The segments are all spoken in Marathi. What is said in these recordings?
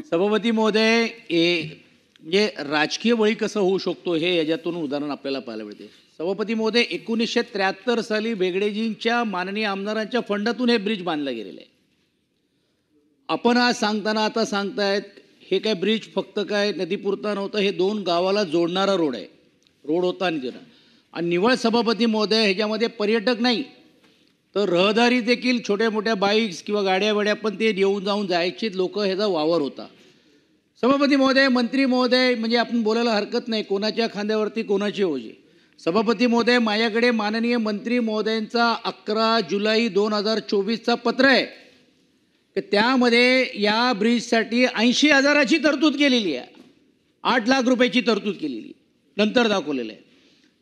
सभापती महोदय, म्हणजे राजकीय बळी कसं होऊ शकतो हे याच्यातून उदाहरण आपल्याला पाहायला मिळते. सभापती महोदय, 1973 साली बेगडेजींच्या माननीय आमदारांच्या फंडातून हे ब्रिज बांधलं गेलेलं आहे. आपण आज सांगताना आता सांगतायत हे काय ब्रिज फक्त काय नदीपुरता नव्हतं, हे 2 गावाला जोडणारा रोड आहे. रोड होता आणि निवळ सभापती महोदय, ह्याच्यामध्ये पर्यटक नाही तर रहदारी देखील छोट्या मोठ्या बाईक्स किंवा गाड्या पण ते येऊन जाऊन जायचे लोक, ह्याचा वावर होता. सभापती महोदय, मंत्री महोदय, म्हणजे आपण बोलायला हरकत नाही कोणाच्या खांद्यावरती कोणाची ओझी. सभापती महोदय, माझ्याकडे माननीय मंत्री महोदयांचा 11 जुलै 2024चा पत्र आहे की त्यामध्ये या ब्रिजसाठी 80,000ची तरतूद केलेली आहे. 8 लाख रुपयाची तरतूद केलेली नंतर दाखवलेलं आहे.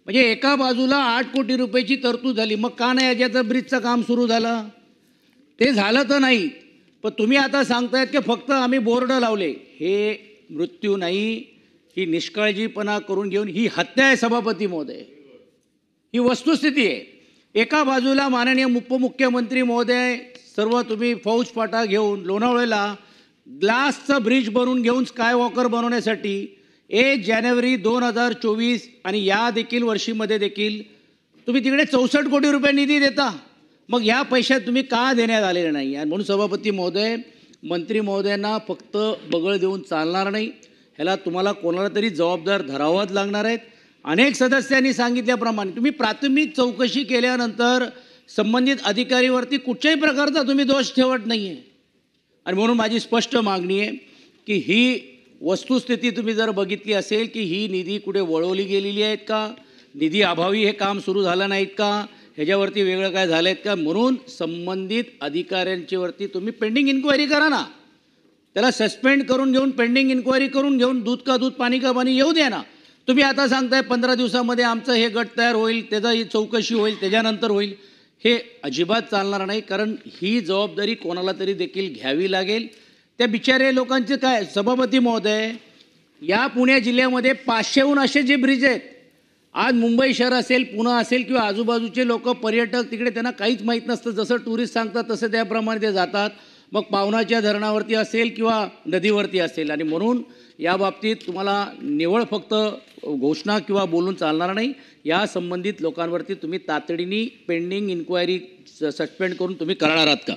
म्हणजे एका बाजूला 8 कोटी रुपयाची तरतूद झाली, मग का नाही याच्याचं ब्रिजचं काम सुरू झालं? ते झालं तर नाही, पण तुम्ही आता सांगतायत की फक्त आम्ही बोर्ड लावले. हे मृत्यू नाही, ही निष्काळजीपणा करून घेऊन ही हत्या आहे सभापती महोदय. ही वस्तुस्थिती आहे. एका बाजूला माननीय उपमुख्यमंत्री महोदय सर्व तुम्ही फौजफाटा घेऊन लोणावळ्याला ग्लासचं ब्रिज बनवून घेऊन स्कायवॉकर बनवण्यासाठी 1 जानेवारी 2024 आणि या देखील वर्षीमध्ये देखील तुम्ही तिकडे 64 कोटी रुपये निधी देता. मग या पैशात तुम्ही का देण्यात आलेले नाही? आणि म्हणून सभापती महोदय, मंत्री महोदयांना फक्त बगळ देऊन चालणार नाही, ह्याला तुम्हाला कोणाला तरी जबाबदार धरावाच लागणार आहेत. अनेक सदस्यांनी सांगितल्याप्रमाणे तुम्ही प्राथमिक चौकशी केल्यानंतर संबंधित अधिकारीवरती कुठच्याही प्रकारचा तुम्ही दोष ठेवत नाही आहे. आणि म्हणून माझी स्पष्ट मागणी आहे की ही वस्तुस्थिती तुम्ही जर बघितली असेल की ही निधी कुठे वळवली गेलेली आहेत का, निधी अभावी हे काम सुरू झालं नाहीत का, ह्याच्यावरती वेगळं काय झालं आहेत का, म्हणून संबंधित अधिकाऱ्यांच्यावरती तुम्ही पेंडिंग इन्क्वायरी करा ना. त्याला सस्पेंड करून घेऊन पेंडिंग इन्क्वायरी करून घेऊन दूध का दूध पाणी का पाणी येऊ द्या ना. तुम्ही आता सांगताय 15 दिवसामध्ये आमचं हे गट तयार होईल, त्याचा ही चौकशी होईल, त्याच्यानंतर होईल. हे अजिबात चालणार नाही, कारण ही जबाबदारी कोणाला तरी देखील घ्यावी लागेल. त्या बिचारे लोकांचे काय सभापती महोदय, या पुणे जिल्ह्यामध्ये 500हून असे जे ब्रिज आहेत. आज मुंबई शहर असेल, पुणे असेल किंवा आजूबाजूचे लोक पर्यटक तिकडे त्यांना काहीच माहीत नसतं. जसं टुरिस्ट सांगतात तसं त्याप्रमाणे ते जातात. मग पावनाच्या धरणावरती असेल किंवा नदीवरती असेल. आणि म्हणून या बाबतीत तुम्हाला निवळ फक्त घोषणा किंवा बोलून चालणार नाही. या संबंधित लोकांवरती तुम्ही तातडीने पेंडिंग इन्क्वायरी सस्पेंड करून तुम्ही करणार आहात का?